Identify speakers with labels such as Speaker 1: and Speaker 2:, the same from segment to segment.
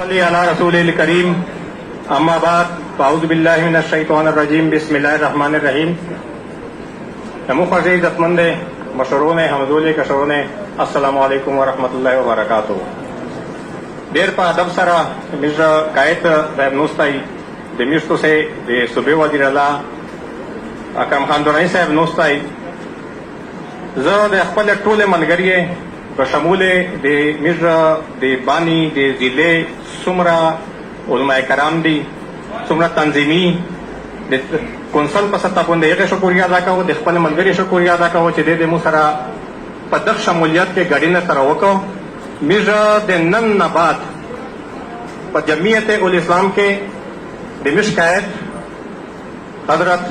Speaker 1: अला रसूलिल करीम अम्मा बाद फाउज़ बिल्लाहि मिनश शैतानिर रजीम बिस्मिल्लाहिर रहमानिर रहीम। मुखर्रज इज़्ज़तमंद मशहूरों ने हमदोले कशरों ने अस्सलामु अलैकुम व रहमतुल्लाहि व बरकातुहू। देर पा अदब सरा मिर्जा कायत साहब नोस्ताई दे मिर्स्तो से दे सुबह वजीर अला अकरम खान दुरानी साहब नोस्ताई ज़ दे अखपल टोले मनगरिए बशमूले दे मिर्जा दे बानी दे जिले सुमरा उलमा कराम दी सुमरा तंजीमी दे कौंसल पसता पुंदे एक शुक्रिया अदा कहो दे अखपल मनगरी शुक्रिया अदा कहो चे दे मुसरा पदक शमूलियत के गड़ी न तरवको मिर्जा दे नन नबात पर जमीयत उल इस्लाम के दिमिश कायद हजरत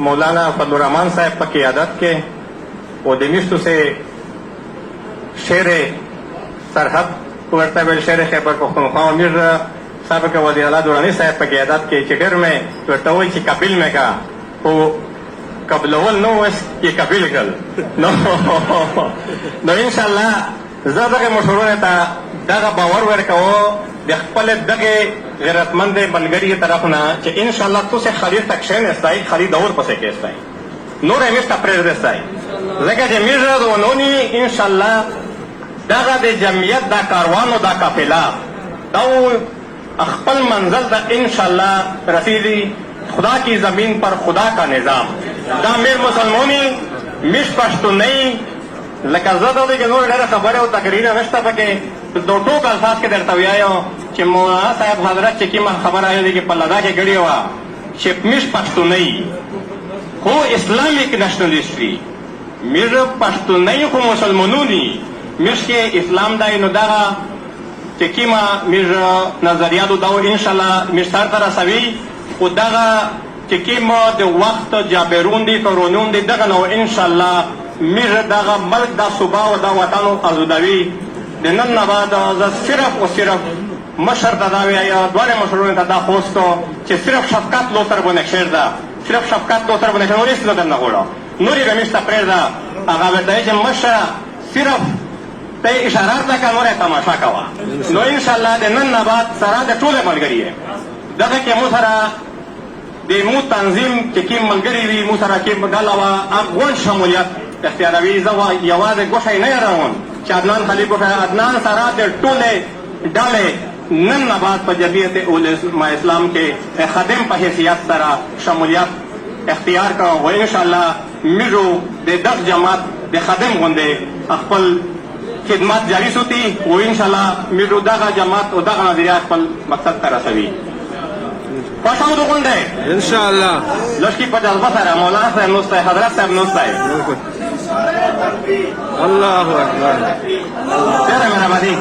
Speaker 1: मौलाना फजलुर रहमान साहब पर क़ियादत के वो दिमिश्त से शेर सरहद कुर्तबेल शेर खैबर पख्तूनख्वा मिर्जा साहब के वज़ीर आला दुरानी साहब पर क़ियादत के चिटर में तो टवल की कबिल में का वो कबलवल नो ये कबिल गल नो इंशाल्लाह ज़्यादा के मशहूर है ता दागा बावर वर का वो देखपले दगे गैरतमंद मनगरी की तरफ ना कि इंशाल्लाह तो से खरीद तक शेन इस्ताई खरीद और पसे के इस्ताई नूर एमिस का प्रेर इस्ताई जगह जमीर दो नोनी इंशाल्लाह दागा दे जमियत दा कारवानो दा काफिला दाऊ अखपल मंजिल दा इंशाल्लाह रसीदी खुदा की जमीन पर खुदा का निजाम दा मेर मुसलमानी मिश पश्तो नहीं लकज़दा दे के नूर डर खबर है तकरीर नष्टा पके दो टोक अल्फाज के दर तवियायो कि मौलाना साहब हजरत चिकी में खबर आयो कि पल्लादा के गड़ी हुआ मिश पश्तो नहीं हो इस्लामिक नेशनलिस्टी मिर पश्तो नहीं हो मुसलमानोनी मिश के इस्लाम दाई नुदागा चिकी में मिर नजरिया दो दाओ इंशाल्लाह मिर सर तरह सभी उदागा चिकी में दे वक्त जाबेरून दी तो रोनून दी दगा नो इंशाल्लाह मिर दागा मल्क दा सुबह व दा वतानो आजुदावी दिनन नबाद सिर्फ और सिर्फ मशर दादावी आया द्वारे मशरूर दादा होस्तो कि सिर्फ शफकात लोसर बने शेर दा सिर्फ शफकात लोसर बने शेर नूरी सिलो दन्ना गोड़ा नूरी रमिस्ता प्रेर दा आगा बेटा है मशा सिर्फ ते इशारात दा का नूरे तमाशा कावा नो इंशाल्लाह दिनन नबाद सरा दे टोले मलगरी है दादा के मुसरा दे मु तंजीम के कीम मलगरी वी मुसरा के गलावा अगवन शमूलियत इख्तियारवी जवा यवाज गोशाई नहीं रहूं अदनान खाली को अदनान सारा दे टोले डाले नन नबाद पर जमीयत उल इस्लाम के खदिम पर हैसियत सारा शमूलियत इख्तियार का वो इंशाल्लाह मिरो दे 10 जमात दे खदिम गुंदे अखपल खिदमत जारी होती वो इंशाल्लाह मिरो दागा जमात और दागा नजरिया अखपल मकसद करा सभी पशाओ तो गुंदे
Speaker 2: इंशाल्लाह
Speaker 1: लश्की पर जज्बा सारा मौलाना साहब नुस्ता है हजरत साहब नुस्ता है
Speaker 2: अल्लाहु अकबर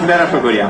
Speaker 1: मेरा शुक्रिया।